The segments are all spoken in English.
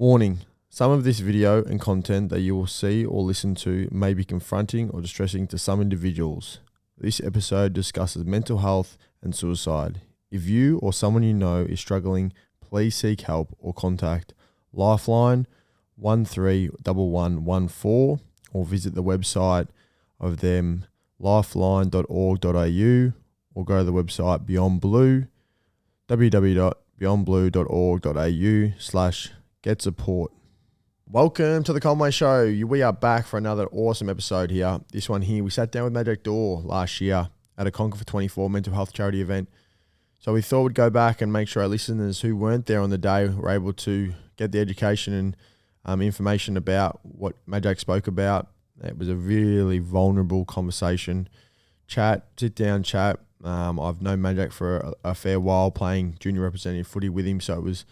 Warning, some of this video and content that you will see or listen to may be confronting or distressing to some individuals. This episode discusses mental health and suicide. If you or someone you know is struggling, please seek help or contact Lifeline 131114 or visit the website of them, lifeline.org.au, or go to the website Beyond Blue, www.beyondblue.org.au/get support. Welcome to the Conway Show. We are back for another awesome episode here. This one here, we sat down with Majak Daw last year at a Conquer for 24 mental health charity event. So we thought we'd go back and make sure our listeners who weren't there on the day were able to get the education and information about what Majak spoke about. It was a really vulnerable conversation, sit down chat. I've known Majak for a fair while, playing junior representative footy with him, so it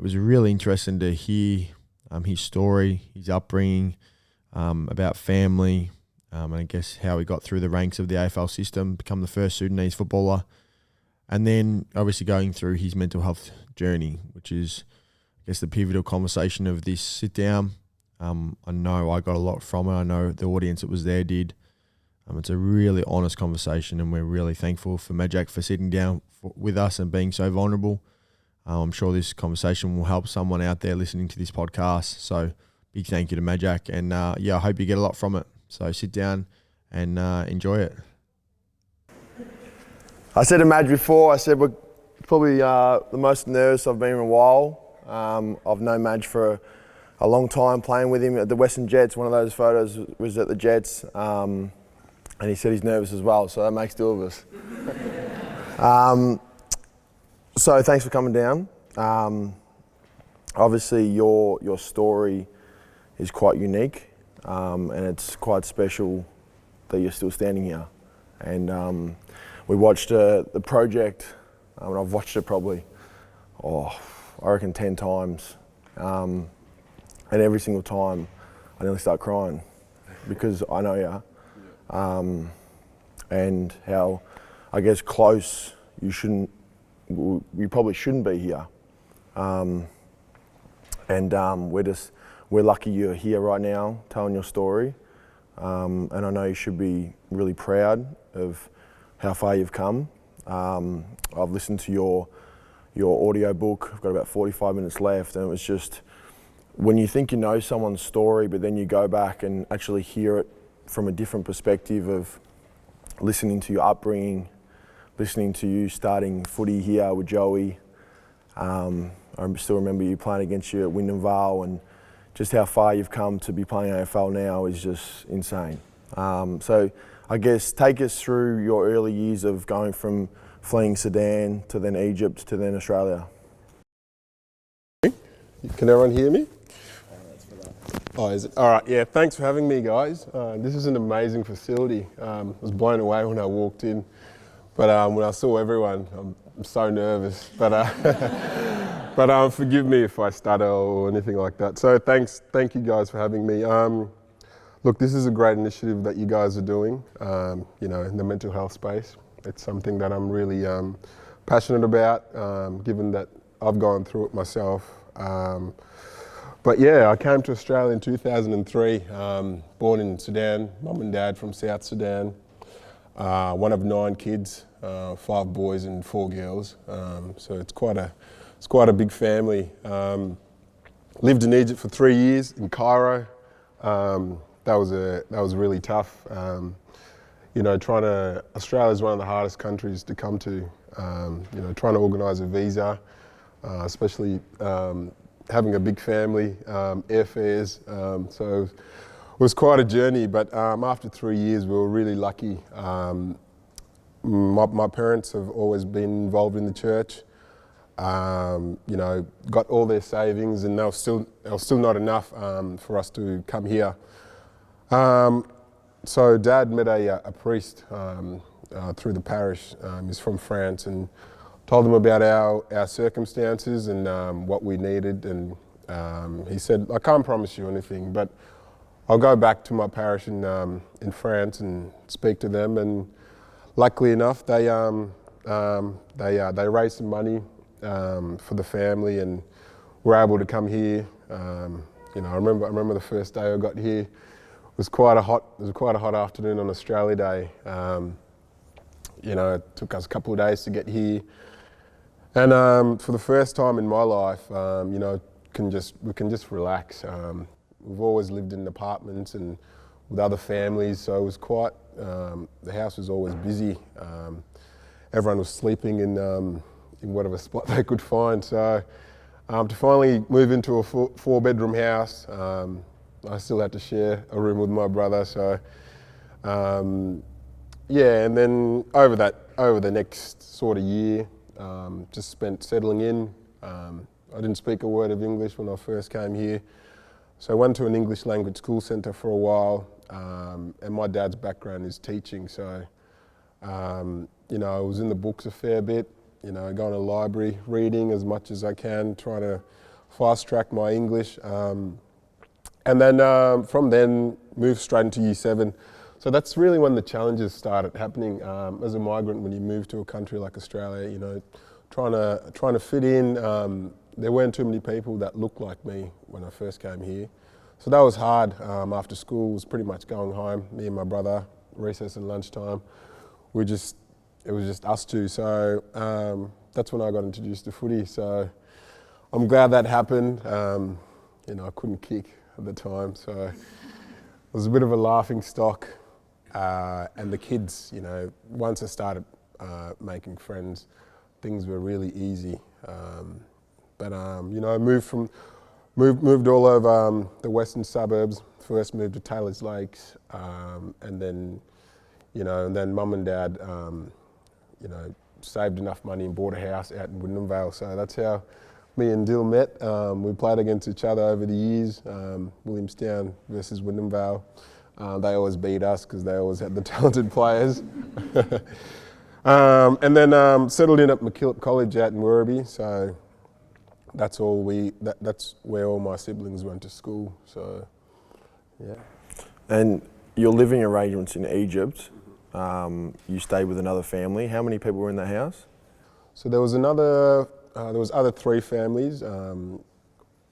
was really interesting to hear his story, his upbringing, about family, and I guess how he got through the ranks of the AFL system, become the first Sudanese footballer, and then obviously going through his mental health journey, which is, I guess, the pivotal conversation of this sit down. I know I got a lot from it. I know the audience that was there did. It's a really honest conversation, and we're really thankful for Majak for sitting down with us and being so vulnerable. I'm sure this conversation will help someone out there listening to this podcast. So big thank you to Majak, and I hope you get a lot from it. So sit down and enjoy it. I said to Maj before, we're probably the most nervous I've been in a while. I've known Maj for a long time, playing with him at the Western Jets. One of those photos was at the Jets, and he said he's nervous as well, so that makes two of us. So thanks for coming down. Obviously your story is quite unique, and it's quite special that you're still standing here. And we watched the project, and I've watched it probably, I reckon 10 times. And every single time I nearly start crying because I know you. And how, I guess, close you probably shouldn't be here. We're lucky you're here right now telling your story. And I know you should be really proud of how far you've come. I've listened to your audio book. I've got about 45 minutes left, and it was just, when you think you know someone's story, but then you go back and actually hear it from a different perspective of listening to your upbringing, listening to you starting footy here with Joey. I still remember you playing against you at Wyndham Vale, and just how far you've come to be playing AFL now is just insane. So I guess take us through your early years of going from fleeing Sudan to then Egypt to then Australia. Can everyone hear me? Oh, is it? All right, yeah, thanks for having me, guys. This is an amazing facility. I was blown away when I walked in, but when I saw everyone, I'm so nervous. But forgive me if I stutter or anything like that. So thank you guys for having me. Look, this is a great initiative that you guys are doing, in the mental health space. It's something that I'm really passionate about, given that I've gone through it myself. But yeah, I came to Australia in 2003, born in Sudan, mum and dad from South Sudan, one of 9 kids, 5 boys and 4 girls. So it's quite a big family. Lived in Egypt for 3 years in Cairo. That was really tough. Australia is one of the hardest countries to come to. Trying to organise a visa, especially having a big family, airfares. So it was quite a journey, but after 3 years we were really lucky. My parents have always been involved in the church, got all their savings, and they were still not enough for us to come here. So Dad met a priest through the parish. He's from France, and told them about our circumstances and what we needed, and he said, I can't promise you anything, but I'll go back to my parish in France and speak to them. And luckily enough, they raised some money for the family, and were able to come here I remember the first day I got here. It was quite a hot afternoon on Australia Day. It took us a couple of days to get here, and for the first time in my life, we can just relax. We've always lived in apartments and with other families, so it was quite. The house was always busy. Everyone was sleeping in whatever spot they could find. So to finally move into a four-bedroom house, I still had to share a room with my brother. So and then over the next sort of year, just spent settling in. I didn't speak a word of English when I first came here, so I went to an English language school centre for a while. And my dad's background is teaching, so I was in the books a fair bit. Going to the library, reading as much as I can, trying to fast track my English. And then from then, moved straight into Year 7. So that's really when the challenges started happening. As a migrant, when you move to a country like Australia, trying to fit in. There weren't too many people that looked like me when I first came here. So that was hard. After school, was pretty much going home. Me and my brother, recess and lunchtime. It was just us two. So that's when I got introduced to footy. So I'm glad that happened. I couldn't kick at the time, so it was a bit of a laughing stock. And the kids, once I started making friends, things were really easy. I moved all over the western suburbs. First moved to Taylor's Lakes, and then mum and dad, saved enough money and bought a house out in Wyndham Vale. So that's how me and Dill met. We played against each other over the years. Williamstown versus Wyndham Vale. They always beat us because they always had the talented players. And then settled in at MacKillop College out in Werribee. So that's where all my siblings went to school. So, yeah. And your living arrangements in Egypt, you stayed with another family. How many people were in that house? So there was other three families. There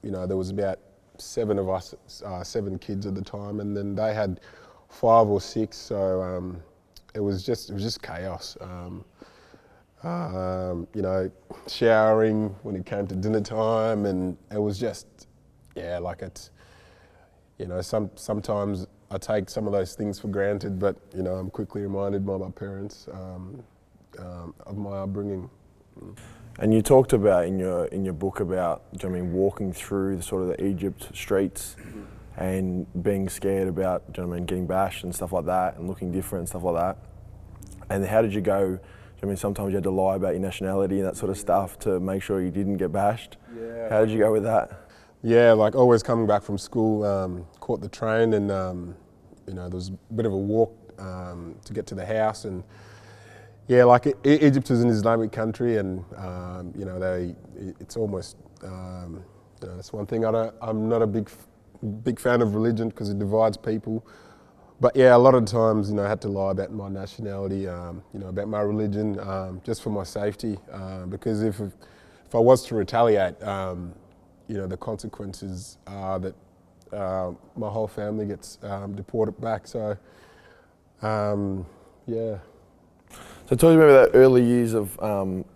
was about 7 of us, 7 kids at the time, and then they had 5 or 6. So it was just chaos. Showering when it came to dinner time, and it was just, sometimes I take some of those things for granted, but I'm quickly reminded by my parents of my upbringing. And you talked about in your book about, walking through the sort of the Egypt streets and being scared about, getting bashed and stuff like that, and looking different and stuff like that. And how did you go? Sometimes you had to lie about your nationality and that sort of stuff to make sure you didn't get bashed. Yeah. How did you go with that? Yeah, like always coming back from school, caught the train, and there was a bit of a walk to get to the house, and Egypt is an Islamic country, and it's almost that's one thing I'm not a big fan of religion because it divides people. But yeah, a lot of times, I had to lie about my nationality, about my religion, just for my safety. Because if I was to retaliate, the consequences are that my whole family gets deported back. So, yeah. So tell me about that early years of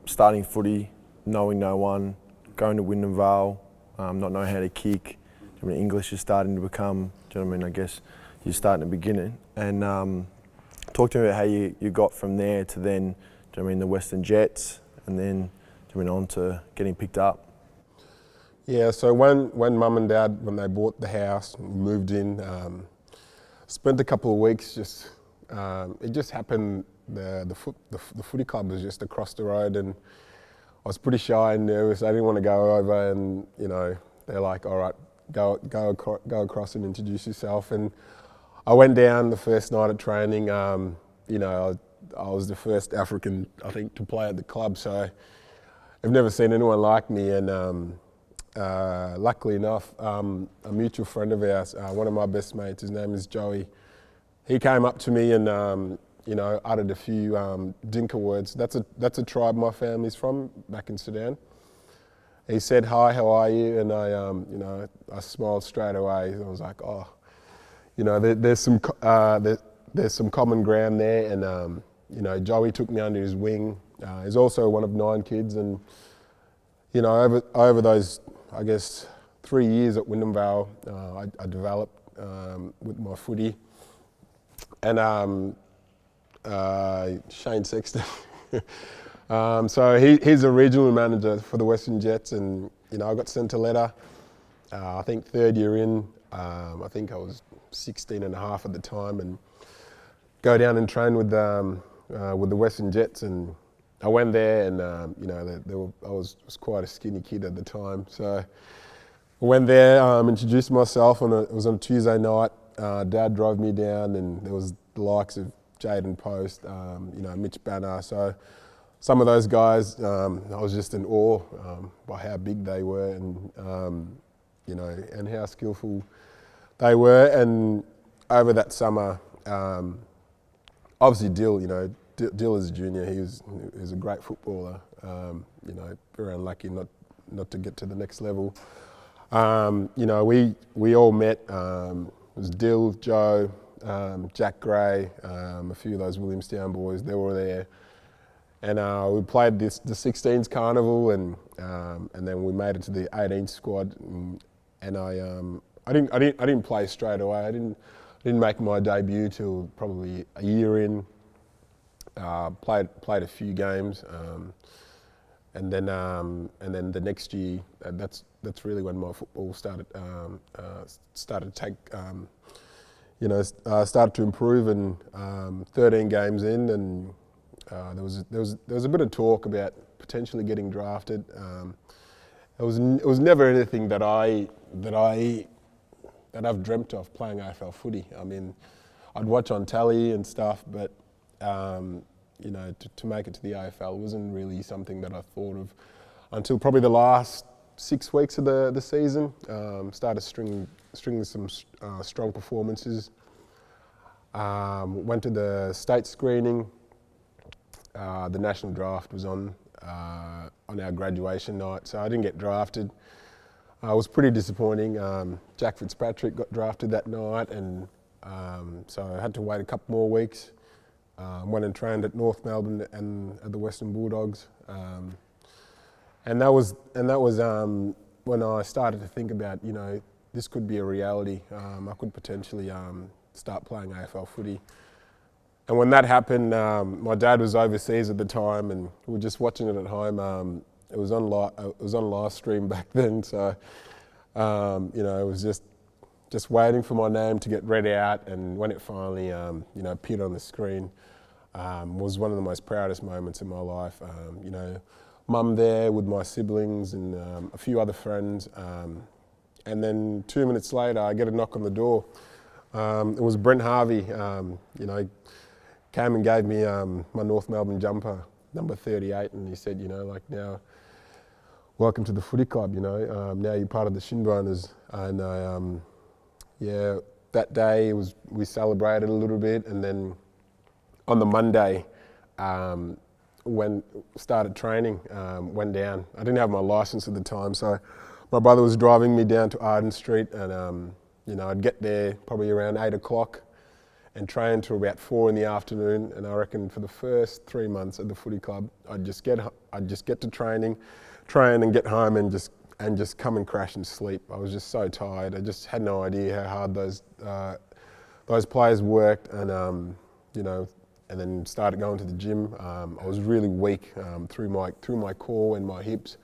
starting footy, knowing no one, going to Wyndham Vale, not knowing how to kick. English is starting to become, I guess, you're starting to begin it. And talk to me about how you got from there to then, the Western Jets, and then on to getting picked up. Yeah, so when mum and dad, when they bought the house, moved in, spent a couple of weeks it just happened, the footy club was just across the road, and I was pretty shy and nervous. I didn't want to go over, and they're like, all right, go across and introduce yourself. And I went down the first night of training. I was the first African, I think, to play at the club, so I've never seen anyone like me. And luckily enough, a mutual friend of ours, one of my best mates, his name is Joey, he came up to me and uttered a few Dinka words. That's a tribe my family's from, back in Sudan. he said, "Hi, how are you?" And I smiled straight away. I was like, "Oh, there's some common ground there." And Joey took me under his wing. He's also one of 9 kids, and over those, I guess, 3 years at Wyndham Vale, I developed with my footy. And Shane Sexton. So he's a regional manager for the Western Jets, and I got sent a letter. I think 3rd year in. I think I was 16 and a half at the time, and go down and train with the Western Jets. And I went there, and I was quite a skinny kid at the time. So I went there, introduced myself. It was on a Tuesday night. Dad drove me down, and there was the likes of Jaden Post, Mitch Banner. So some of those guys, I was just in awe by how big they were, and and how skillful they were. And over that summer, obviously Dill as a junior, he was a great footballer. Very unlucky not to get to the next level. We all met. It was Dill, Joe, Jack Gray, a few of those Williamstown boys. They were there, and we played the 16s carnival, and then we made it to the 18 squad. And I didn't play straight away. I didn't make my debut till probably a year in. Played a few games, and then the next year, that's really when my football started to take, started to improve. And 13 games in, and there was a bit of talk about potentially getting drafted. It was never anything that I've dreamt of, playing AFL footy. I mean, I'd watch on telly and stuff, but to make it to the AFL wasn't really something that I thought of until probably the last 6 weeks of the season. Started stringing some strong performances. Went to the state screening. The national draft was on our graduation night, so I didn't get drafted. It was pretty disappointing. Jack Fitzpatrick got drafted that night, and so I had to wait a couple more weeks. Went and trained at North Melbourne and at the Western Bulldogs, and that was when I started to think about, this could be a reality. I could potentially start playing AFL footy. And when that happened, my dad was overseas at the time, and we were just watching it at home. It was on live stream back then, so it was just waiting for my name to get read out. And when it finally appeared on the screen, was one of the most proudest moments in my life. Mum there with my siblings and a few other friends, and then 2 minutes later I get a knock on the door. It was Brent Harvey. Came and gave me my North Melbourne jumper, number 38, and he said, now, welcome to the footy club. Now you're part of the Shinboners. And that day we celebrated a little bit, and then on the Monday, when started training, went down. I didn't have my license at the time, so my brother was driving me down to Arden Street, and I'd get there probably around 8 o'clock and train till about 4 in the afternoon. And I reckon for the first 3 months at the footy club, I'd just get to train and get home and just come and crash and sleep. I was just so tired. I just had no idea how hard those players worked, and and then started going to the gym. I was really weak through my core and my hips,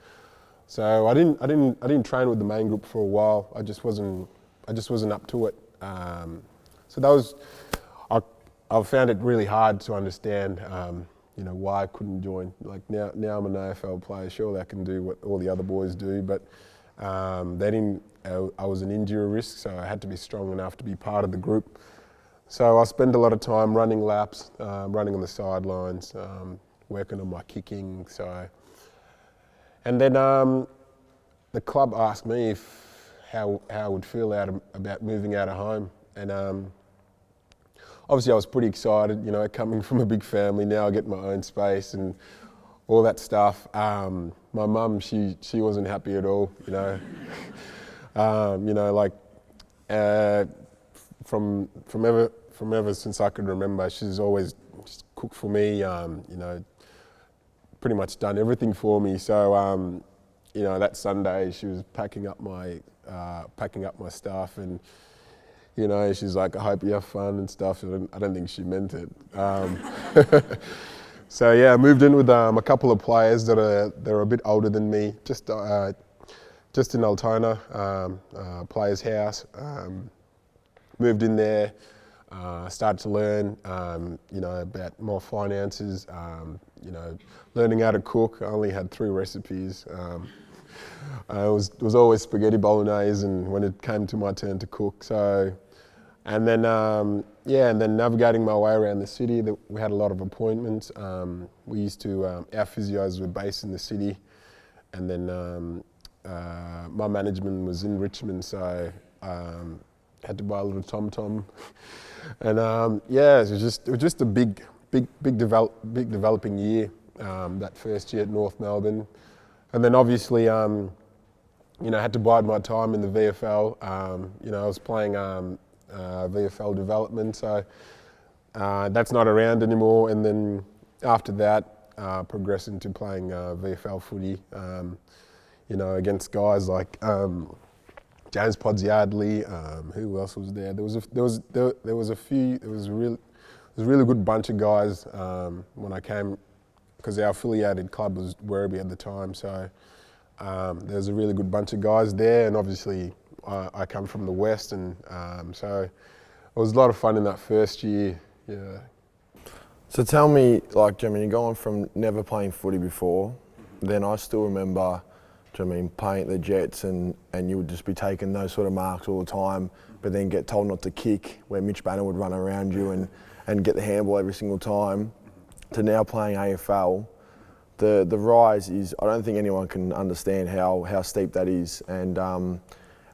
so I didn't train with the main group for a while. I just wasn't up to it. So that was, I found it really hard to understand, why I couldn't join. Like now I'm an AFL player. Surely I can do what all the other boys do, but they didn't. I was an injury risk, so I had to be strong enough to be part of the group. So I spent a lot of time running laps, running on the sidelines, working on my kicking. And then the club asked me how I would feel about moving out of home, and obviously I was pretty excited. Coming from a big family, now I get my own space and all that stuff. my mum, she wasn't happy at all, you know. Like from ever since I could remember, she's always just cooked for me, you know, pretty much done everything for me. So, you know, that Sunday she was packing up my stuff, and you know, she's like, I hope you have fun and stuff. I don't think she meant it. So yeah, I moved in with a couple of players that are a bit older than me, just in Altona, players' house. Moved in there, started to learn, you know, about more finances, you know, learning how to cook. I only had 3 recipes. It was always spaghetti bolognese, and when it came to my turn to cook, so, and then and then navigating my way around the city. We had a lot of appointments. We used to our physios were based in the city, and then my management was in Richmond, so had to buy a little tom-tom, and yeah, it was just a big developing year. That first year at North Melbourne. And then obviously, you know, I had to bide my time in the VFL. You know, I was playing VFL development, so that's not around anymore. And then after that, progressed into playing VFL footy, you know, against guys like James Podsiadly. Who else was there? There was a really good bunch of guys when I came, because our affiliated club was Werribee at the time, so there's a really good bunch of guys there, and obviously I come from the West, and so it was a lot of fun in that first year, yeah. So tell me, like, I mean, you're going from never playing footy before, then I still remember, I mean, playing at the Jets, and you would just be taking those sort of marks all the time, but then get told not to kick, where Mitch Banner would run around you and get the handball every single time, to now playing AFL. The rise is, I don't think anyone can understand how steep that is, and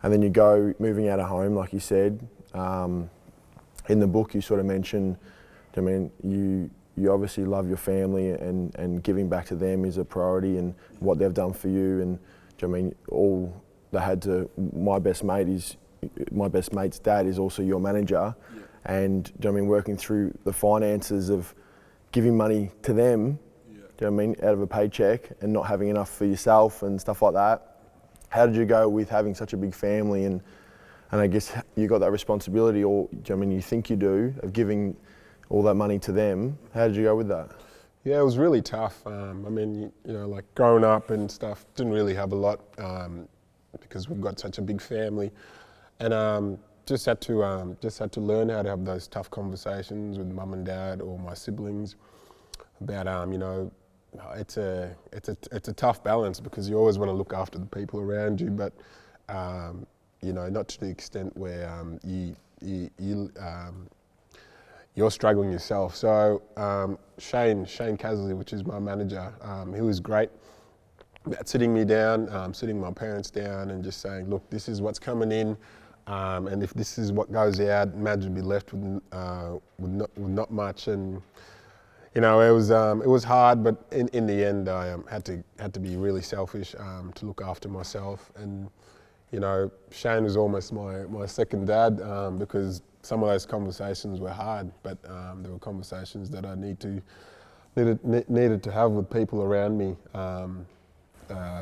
then you go moving out of home, like you said. In the book you sort of mentioned, I mean, you obviously love your family, and giving back to them is a priority, and what they've done for you, and I mean, all they had to, my best mate's dad is also your manager, yeah. And I mean, working through the finances of giving money to them, yeah. Do you know what I mean, out of a paycheck, and not having enough for yourself and stuff like that. How did you go with having such a big family, and I guess you got that responsibility, or do you know what I mean, you think you do, of giving all that money to them? How did you go with that? Yeah, it was really tough. I mean, you know, like growing up and stuff, didn't really have a lot because we've got such a big family, and just had to learn how to have those tough conversations with mum and dad or my siblings about you know, it's a tough balance, because you always want to look after the people around you, but you know, not to the extent where you're struggling yourself. So Shane Casley, which is my manager, he was great about sitting me down, sitting my parents down, and just saying, look, this is what's coming in, and if this is what goes out, Madge would be left with not much. And you know, it was hard, but in the end, I had to be really selfish to look after myself. And you know, Shane was almost my second dad, because some of those conversations were hard, but there were conversations that I needed to have with people around me.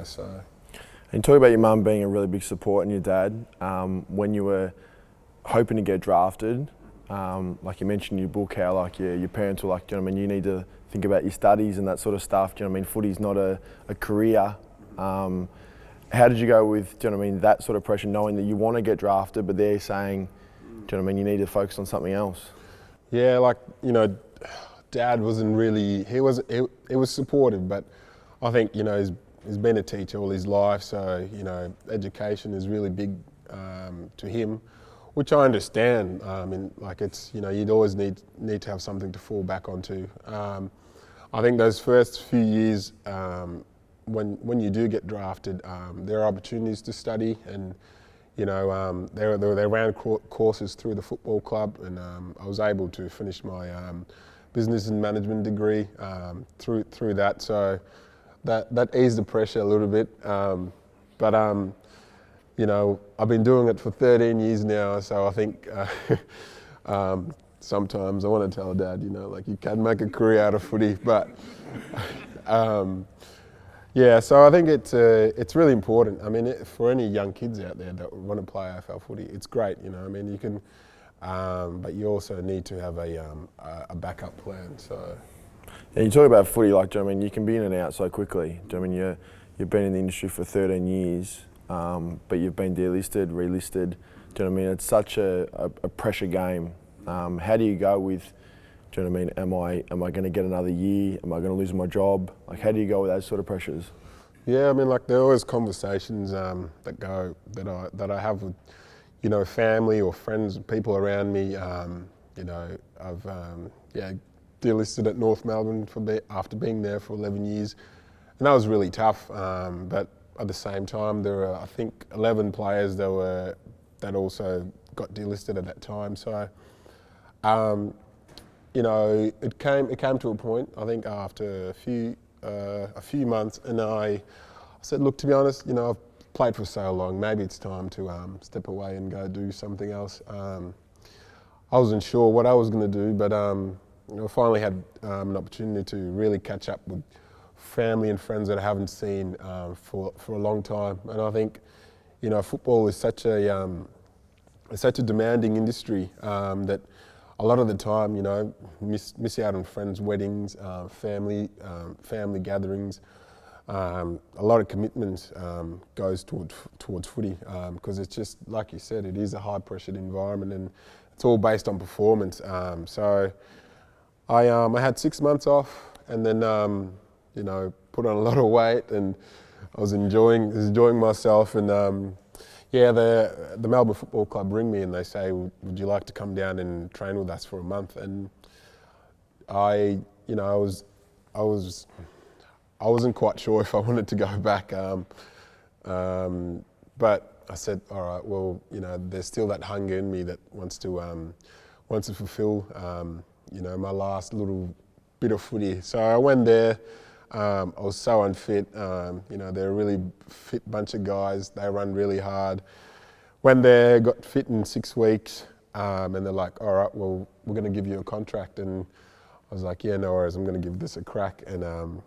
So. And talk about your mum being a really big support, and your dad, when you were hoping to get drafted, like you mentioned in your book, how like your parents were like, do you know what I mean, you need to think about your studies and that sort of stuff. Do you know what I mean? Footy's not a career. How did you go with, do you know what I mean, that sort of pressure, knowing that you want to get drafted, but they're saying, do you know what I mean, you need to focus on something else? Yeah, like, you know, Dad wasn't really, he was supportive, but I think, you know, he's been a teacher all his life, so, you know, education is really big to him, which I understand. And like, it's, you know, you'd always need to have something to fall back onto. I think those first few years, when you do get drafted, there are opportunities to study, and you know, they ran courses through the football club, and I was able to finish my business and management degree through that. So that eased the pressure a little bit. But you know, I've been doing it for 13 years now, so I think sometimes I want to tell Dad, you know, like you can make a career out of footy, but yeah, so I think it's really important. I mean, for any young kids out there that want to play AFL footy, it's great, you know. I mean, you can, but you also need to have a backup plan. So. Yeah, you talk about footy, like, do you know what I mean, you can be in and out so quickly. Do you know what I mean, you've been in the industry for 13 years, but you've been delisted, relisted. Do you know what I mean? It's such a pressure game. How do you go with, do you know what I mean, am I going to get another year? Am I going to lose my job? Like, how do you go with those sort of pressures? Yeah, I mean, like there are always conversations that I have with, you know, family or friends, people around me. You know, I've delisted at North Melbourne after being there for 11 years, and that was really tough. But at the same time, there were, I think, 11 players that also got delisted at that time. So, you know, it came to a point, I think, after a few months, and I said, look, to be honest, you know, I've played for so long, maybe it's time to step away and go do something else. I wasn't sure what I was going to do, but you know, I finally had an opportunity to really catch up with family and friends that I haven't seen for a long time. And I think, you know, football is such a demanding industry that a lot of the time, you know, miss out on friends' weddings, family gatherings. A lot of commitment goes towards footy because it's just, like you said, it is a high-pressured environment and it's all based on performance. So I had 6 months off and then, you know, put on a lot of weight and I was enjoying myself and yeah, the Melbourne Football Club ring me and they say, would you like to come down and train with us for a month? And I wasn't quite sure if I wanted to go back, but I said, all right, well, you know, there's still that hunger in me that wants to fulfill, you know, my last little bit of footy. So I went there. I was so unfit. You know, they're a really fit bunch of guys. They run really hard. Went there, got fit in 6 weeks, and they're like, all right, well, we're going to give you a contract. And I was like, yeah, no worries, I'm going to give this a crack. And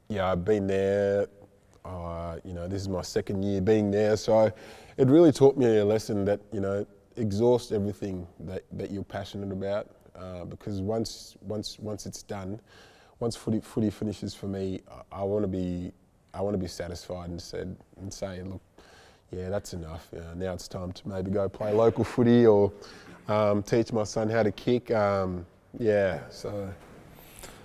yeah, I've been there. You know, this is my 2nd year being there. So it really taught me a lesson that, you know, exhaust everything that you're passionate about, because once it's done, once footy finishes for me, I want to be satisfied and say, look, yeah, that's enough. Now it's time to maybe go play local footy or teach my son how to kick. Yeah, so.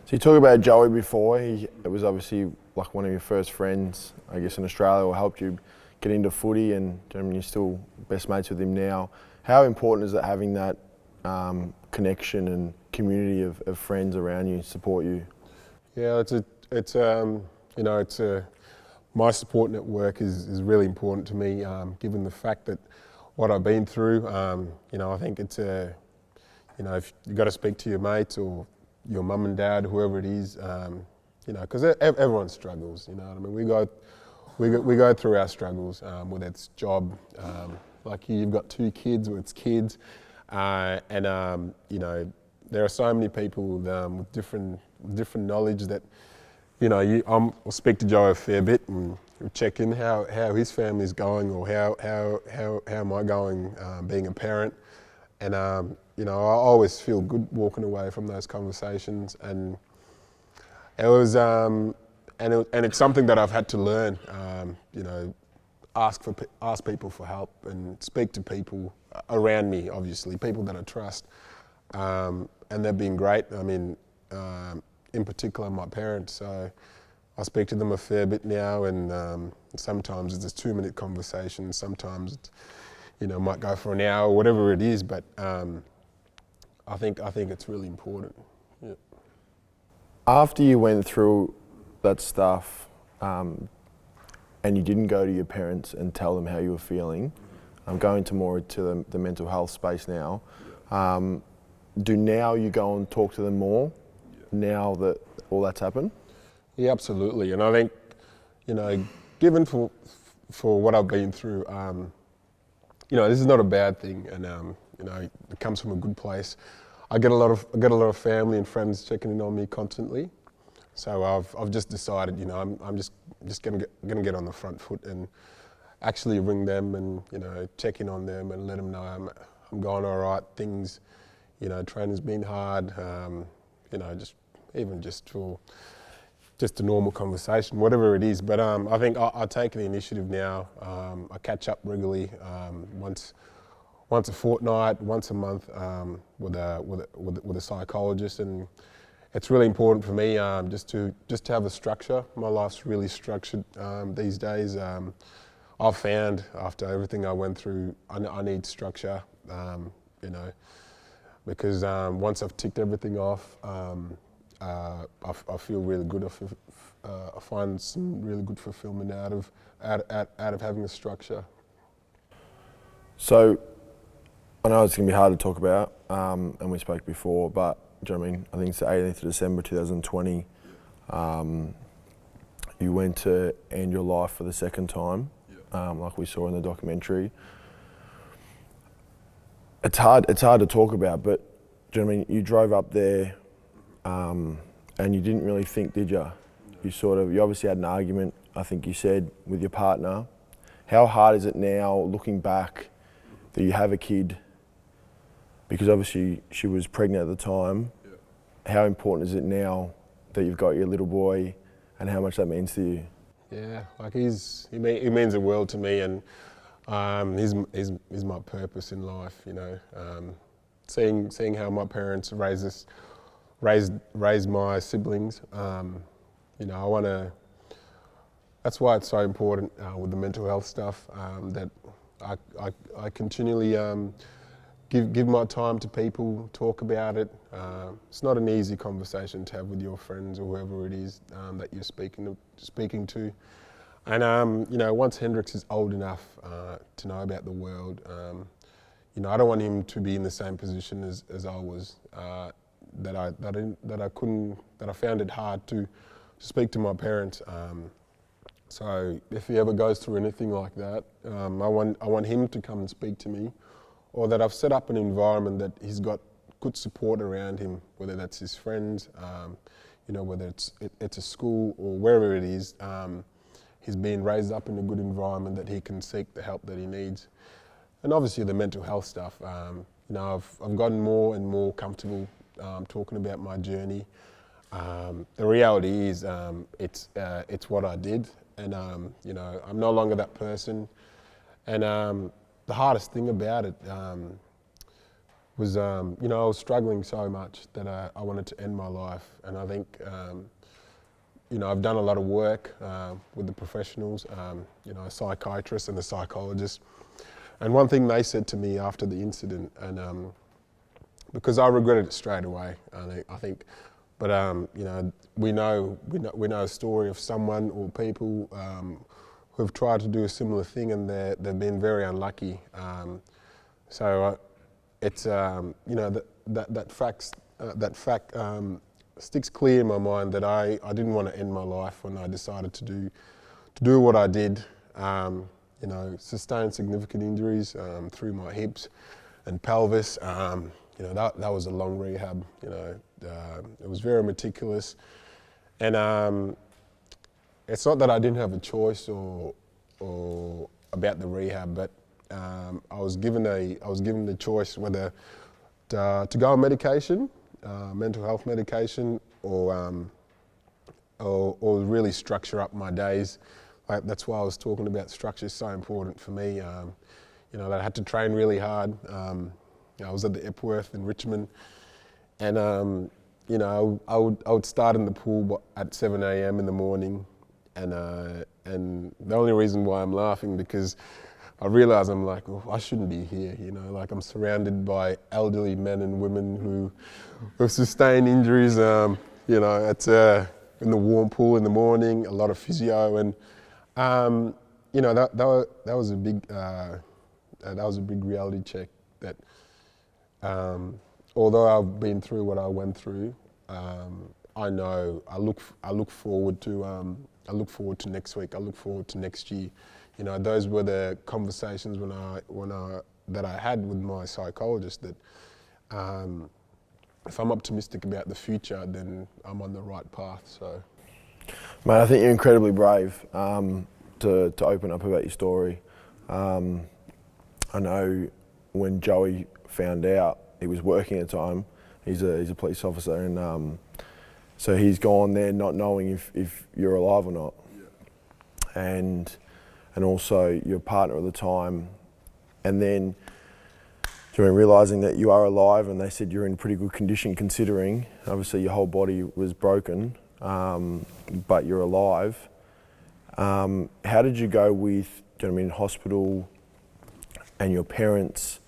So you talked about Joey before. It was obviously like one of your first friends, I guess, in Australia, or helped you get into footy, and I mean, you're still best mates with him now. How important is it having that connection and community of friends around you support you? Yeah, you know, my support network is really important to me, given the fact that what I've been through. You know, I think it's you know, if you got to speak to your mates or your mum and dad, whoever it is, you know, because everyone struggles. You know what I mean? We go through our struggles, whether it's job, like you've got 2 kids, or it's kids, and you know, there are so many people with different knowledge that, you know, I'll speak to Joe a fair bit and check in how his family's going, or how am I going being a parent, and you know, I always feel good walking away from those conversations, and it was and it's something that I've had to learn. You know, ask people for help and speak to people around me, obviously people that I trust, and they've been great. I mean, in particular my parents. So I speak to them a fair bit now, and sometimes it's a 2-minute conversation. Sometimes it's, you know, might go for an hour, whatever it is. But I think it's really important. Yeah. After you went through that stuff, and you didn't go to your parents and tell them how you were feeling, I'm going to more to the mental health space now. Do now you go and talk to them more, now that all that's happened? Yeah, absolutely. And I think, given for what I've been through, this is not a bad thing, and it comes from a good place. I get a lot of family and friends checking in on me constantly. So I've just decided, I'm just gonna get on the front foot and actually ring them and check in on them and let them know I'm going all right. Things, training's been hard. Just for just a normal conversation, whatever it is. But I think I take the initiative now. I catch up regularly, once a fortnight, once a month, with a psychologist, and it's really important for me just to have a structure. My life's really structured these days. I've found after everything I went through, I need structure. Because once I've ticked everything off, I feel really good. I find some really good fulfillment out of having a structure. So, I know it's going to be hard to talk about, and we spoke before, but do you know what I mean? I think it's the 18th of December 2020. You went to end your life for the second time, like we saw in the documentary. It's hard to talk about, but do you know what I mean? You drove up there, and you didn't really think, did you? You obviously had an argument, I think you said, with your partner. How hard is it now, looking back, that you have a kid? Because obviously she was pregnant at the time. Yeah. How important is it now that you've got your little boy, and how much that means to you? Yeah, like he means the world to me, and he's my purpose in life. Seeing how my parents raised my siblings. I want to. That's why it's so important with the mental health stuff, that I continually give my time to people, talk about it. It's not an easy conversation to have with your friends or whoever it is that you're speaking to. And once Hendrix is old enough to know about the world, I don't want him to be in the same position as I was. That I found it hard to speak to my parents. So if he ever goes through anything like that, I want him to come and speak to me, or that I've set up an environment that he's got good support around him, whether that's his friends, whether it's a school or wherever it is. He's being raised up in a good environment that he can seek the help that he needs. And obviously the mental health stuff, I've gotten more and more comfortable talking about my journey. The reality is, it's what I did, and I'm no longer that person. And the hardest thing about it was, I was struggling so much that I wanted to end my life. And I think, I've done a lot of work with the professionals, a psychiatrist and a psychologist. And one thing they said to me after the incident, and because I regretted it straight away, I think, but we know a story of someone or people who've tried to do a similar thing, and they've been very unlucky. So it's that fact sticks clear in my mind that I didn't want to end my life when I decided to do what I did. Sustained significant injuries through my hips and pelvis. That was a long rehab. It was very meticulous, and it's not that I didn't have a choice or about the rehab, but I was given the choice whether to go on medication, mental health medication, or really structure up my days. That's why I was talking about structure is so important for me. That I had to train really hard. I was at the Epworth in Richmond, and I would start in the pool at 7 a.m. in the morning, and the only reason why I'm laughing because I realise I'm like, I shouldn't be here. I'm surrounded by elderly men and women who have sustained injuries. It's in the warm pool in the morning, a lot of physio, and that was a big reality check that although I've been through what I went through, I know I look forward to next week. I look forward to next year. You know, those were the conversations that I had with my psychologist. That if I'm optimistic about the future, then I'm on the right path. So, mate, I think you're incredibly brave to open up about your story. I know when Joey found out, he was working at the time. He's a police officer, and so he's gone there not knowing if you're alive or not. Yeah. And also your partner at the time, and then realising that you are alive, and they said you're in pretty good condition considering obviously your whole body was broken, but you're alive. How did you go with, do you know what I mean, hospital and your parents,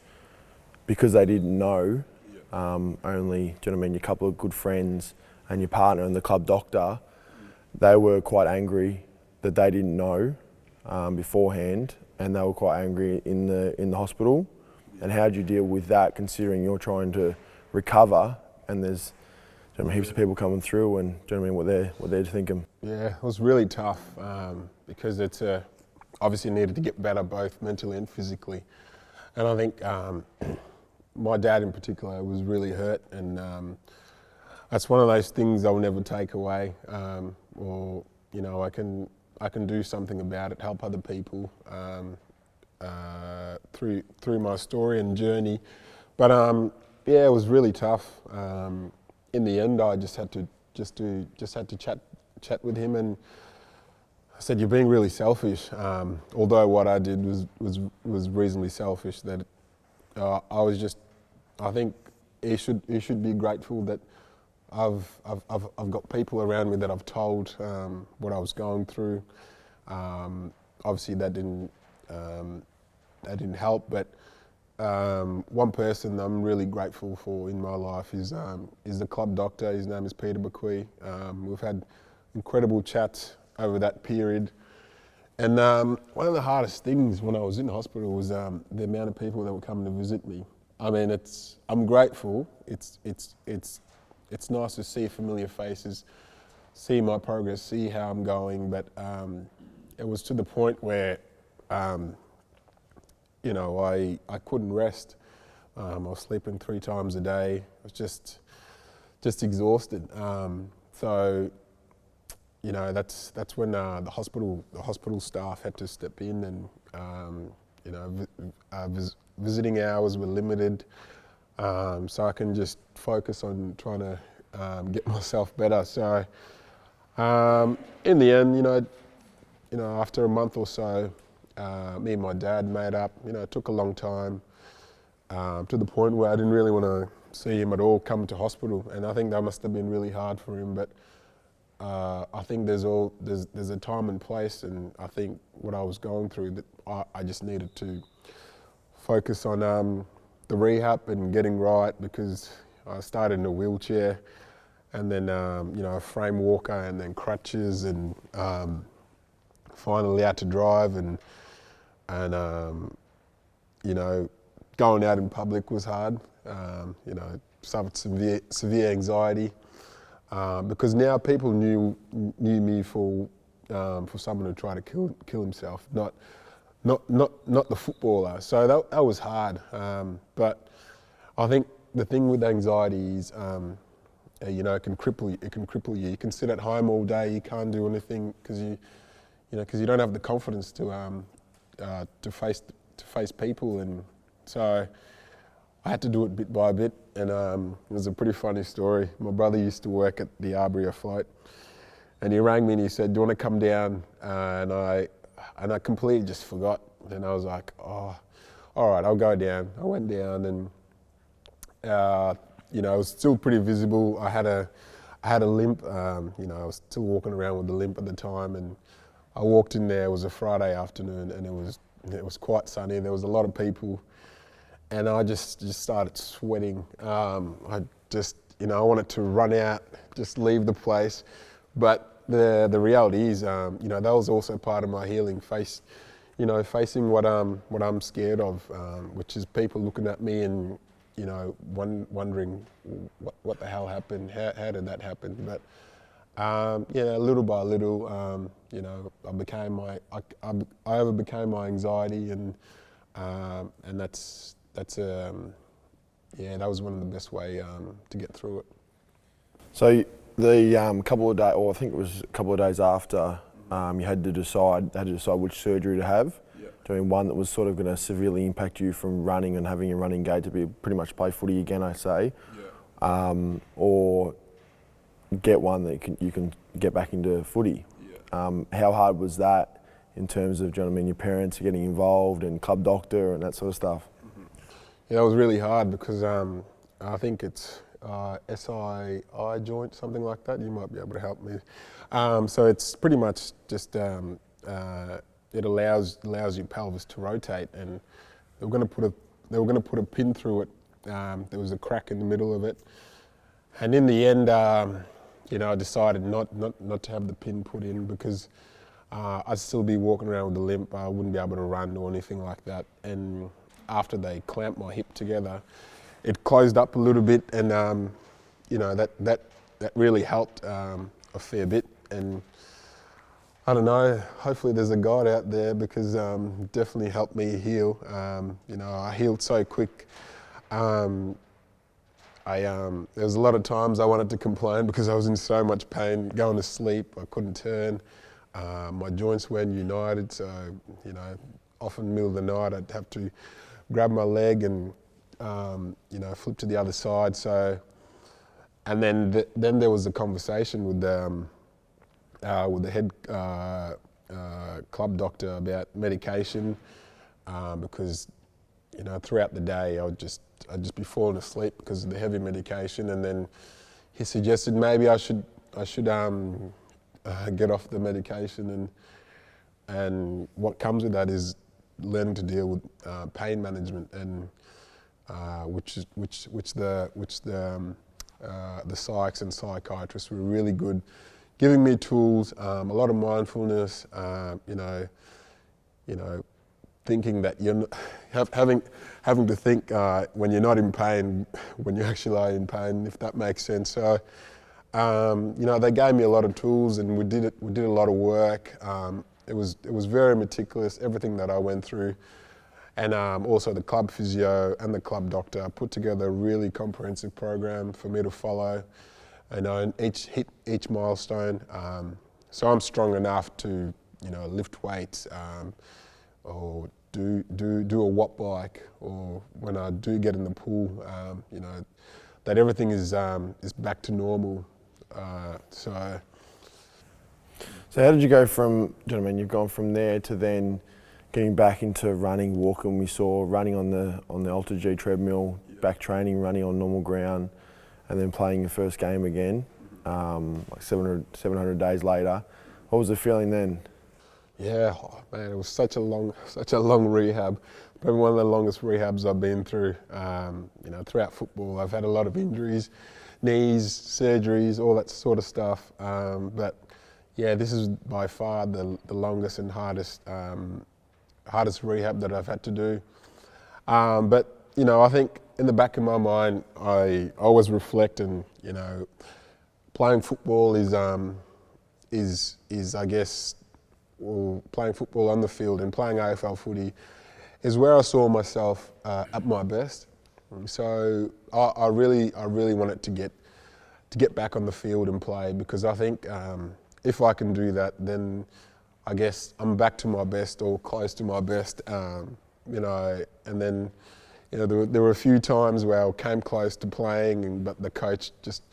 because they didn't know, only, do you know what I mean, your couple of good friends and your partner and the club doctor, they were quite angry that they didn't know beforehand, and they were quite angry in the hospital. And how did you deal with that, considering you're trying to recover and there's, do you know, heaps of people coming through, and do you know what I mean, what they're thinking? Yeah, it was really tough because it's obviously needed to get better both mentally and physically. And I think my dad in particular was really hurt, and that's one of those things I'll never take away. Or, you know, I can do something about it, help other people through my story and journey. But yeah, it was really tough. In the end, I just had to chat with him, and I said, "You're being really selfish." Although what I did was reasonably selfish. That I think he should be grateful that I've got people around me that I've told what I was going through. Obviously, that didn't help, but one person I'm really grateful for in my life is the club doctor. His name is Peter Bequee. We've had incredible chats over that period, and one of the hardest things when I was in hospital was the amount of people that were coming to visit me. I mean, I'm grateful. It's nice to see familiar faces, see my progress, see how I'm going, but it was to the point where you know, I couldn't rest. I was sleeping 3 times a day. I was just exhausted. So, you know, that's when the hospital staff had to step in, and you know, visiting hours were limited, so I can just focus on trying to get myself better. So, in the end, you know, after a month or so, me and my dad made up. You know, it took a long time, to the point where I didn't really want to see him at all come to hospital, and I think that must have been really hard for him. But I think there's a time and place, and I think what I was going through, that I just needed to focus on the rehab and getting right, because I started in a wheelchair, and then you know, a frame walker, and then crutches, and finally had to drive, and you know, going out in public was hard. You know, suffered severe anxiety, because now people knew me for someone who tried to kill himself, not the footballer. So that was hard. But I think the thing with anxiety is, you know, it can cripple you. You can sit at home all day, you can't do anything because you don't have the confidence to face people, and so I had to do it bit by bit. And it was a pretty funny story. My brother used to work at the Arbury Afloat, and he rang me and he said, "Do you want to come down?" And I completely just forgot. And I was like, "Oh, all right, I'll go down." I went down, and you know, it was still pretty visible. I had a limp. You know, I was still walking around with the limp at the time, and I walked in there. It was a Friday afternoon, and it was quite sunny. There was a lot of people, and I just started sweating. I just, you know, I wanted to run out, just leave the place. But the reality is, you know, that was also part of my healing. Facing what I'm scared of, which is people looking at me and wondering what the hell happened, how did that happen? But little by little, I overbecame my anxiety, and that was one of the best way to get through it. So the couple of days, or I think it was a couple of days after, you had to decide which surgery to have. Doing one that was sort of going to severely impact you from running and having your running gait to be pretty much play footy again, I say, or get one that you can get back into footy. How hard was that in terms of, do you know what I mean, your parents are getting involved and club doctor and that sort of stuff? Yeah, it was really hard because I think it's SI joint, something like that. You might be able to help me. So it's pretty much just it allows your pelvis to rotate, and they were going to put a pin through it. There was a crack in the middle of it, and in the end, I decided not to have the pin put in because I'd still be walking around with a limp. I wouldn't be able to run or anything like that. And after they clamped my hip together, it closed up a little bit, and that really helped a fair bit. And I don't know, hopefully there's a God out there, because it definitely helped me heal. I healed so quick. There was a lot of times I wanted to complain because I was in so much pain, going to sleep, I couldn't turn. My joints weren't united, so, often in the middle of the night I'd have to grab my leg and, flip to the other side. So, and then there was a conversation with the head club doctor about medication, because throughout the day I'd just be falling asleep because of the heavy medication, and then he suggested maybe I should get off the medication, and what comes with that is learning to deal with pain management, and which the psychs and psychiatrists were really good, giving me tools, a lot of mindfulness, thinking that you're not, having to think when you're not in pain, when you actually are in pain, if that makes sense. So, they gave me a lot of tools, and we did a lot of work. It was very meticulous, everything that I went through, and also the club physio and the club doctor put together a really comprehensive program for me to follow. And hit each milestone. So I'm strong enough to, lift weights, or do a watt bike, or when I do get in the pool, that everything is back to normal. So how did you go from, do you know what I mean, you've gone from there to then getting back into running, walking? We saw running on the Ultra G treadmill, back training, running on normal ground, and then playing your first game again, like 700 days later. What was the feeling then? Yeah, man, it was such a long rehab. Probably one of the longest rehabs I've been through. Throughout football, I've had a lot of injuries, knees, surgeries, all that sort of stuff. But yeah, this is by far the longest and hardest rehab that I've had to do. But I think in the back of my mind, I always reflect, and playing football is I guess, well, playing football on the field and playing AFL footy is where I saw myself at my best. So I really wanted to get back on the field and play, because I think if I can do that, then I guess I'm back to my best or close to my best. And then there were a few times where I came close to playing, but the coach just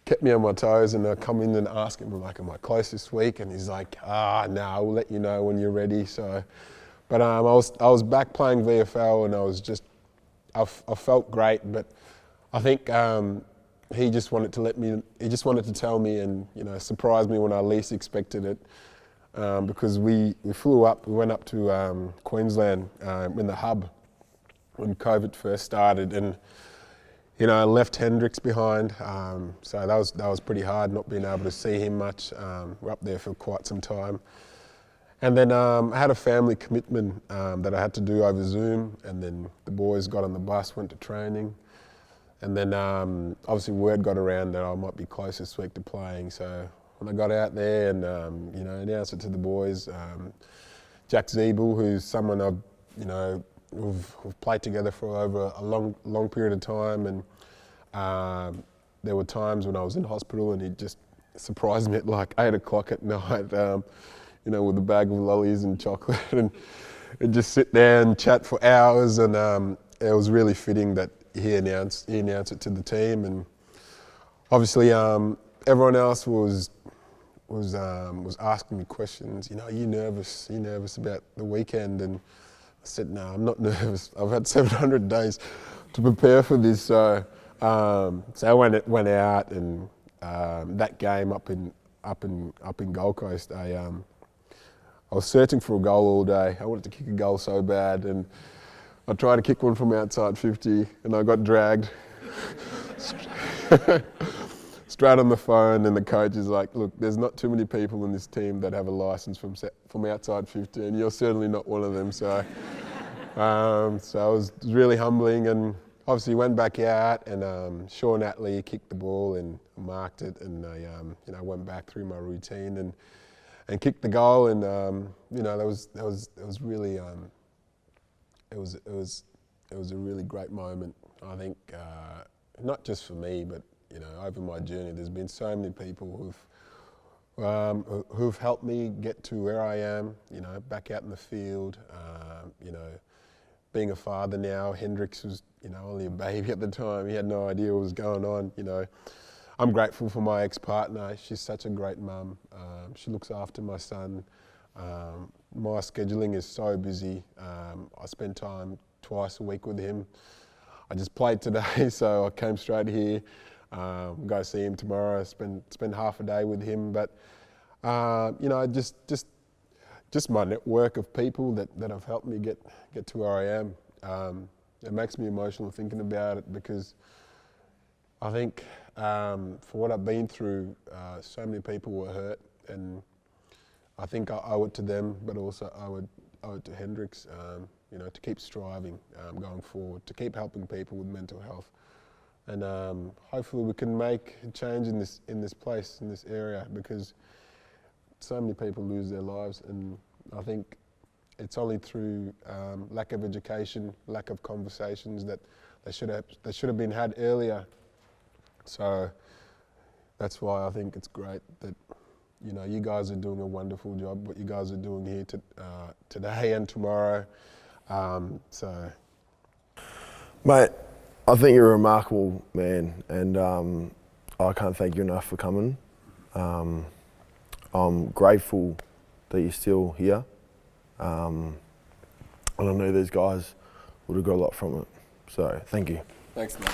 kept me on my toes, and I come in and ask him, like, am I close this week? And he's like, no, we'll let you know when you're ready. So, but I was back playing VFL, and I felt great, but I think he just wanted to tell me and surprise me when I least expected it, because we went up to Queensland in the hub when COVID first started, and I left Hendricks behind, so that was pretty hard, not being able to see him much. We're up there for quite some time. And then I had a family commitment that I had to do over Zoom, and then the boys got on the bus, went to training, And then obviously word got around that I might be close this week to playing. So when I got out there and announced it to the boys, Jack Zeeble, who's someone I've we've played together for over a long period of time, and there were times when I was in hospital and he just surprised me at like 8 o'clock at night, with a bag of lollies and chocolate, and just sit there and chat for hours. And it was really fitting that he announced it to the team. And obviously everyone else was asking me questions. Are you nervous? Are you nervous about the weekend? And I said, no, I'm not nervous. I've had 700 days to prepare for this. So I went out, and that game up in Gold Coast, I was searching for a goal all day. I wanted to kick a goal so bad, and I tried to kick one from outside 50, and I got dragged straight on the phone. And the coach is like, "Look, there's not too many people in this team that have a license from outside 50, and you're certainly not one of them." So, so it was really humbling. And obviously went back out, and Sean Atley kicked the ball and marked it, and I went back through my routine and kicked the goal. And that was really it was a really great moment. I think not just for me, but over my journey, there's been so many people who've helped me get to where I am. Back out in the field. Being a father now, Hendrix was only a baby at the time. He had no idea what was going on. I'm grateful for my ex-partner. She's such a great mum. She looks after my son. My scheduling is so busy. I spend time twice a week with him. I just played today, so I came straight here. Go see him tomorrow. Spend half a day with him. But just my network of people that have helped me get to where I am. It makes me emotional thinking about it, because I think for what I've been through, so many people were hurt, and I think I owe it to them, but also I owe it to Hendrix, to keep striving going forward, to keep helping people with mental health. And hopefully we can make a change in this place, in this area, because so many people lose their lives, and I think it's only through lack of education, lack of conversations that they should have been had earlier. So that's why I think it's great that you guys are doing a wonderful job. What you guys are doing here today and tomorrow. Mate, I think you're a remarkable man, and I can't thank you enough for coming. I'm grateful that you're still here, and I know these guys would have got a lot from it. So thank you. Thanks, mate.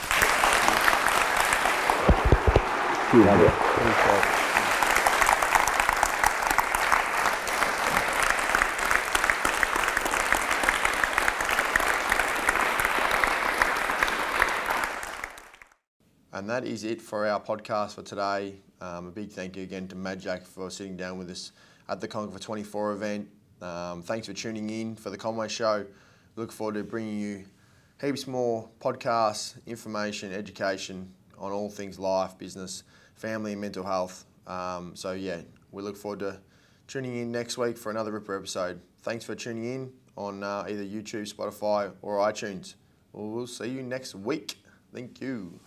And that is it for our podcast for today. A big thank you again to Majak for sitting down with us at the Conquer for 24 event. Thanks for tuning in for the Conway Show. Look forward to bringing you heaps more podcasts, information, education on all things life, business, family and mental health. We look forward to tuning in next week for another Ripper episode. Thanks for tuning in on either YouTube, Spotify or iTunes. We'll see you next week. Thank you.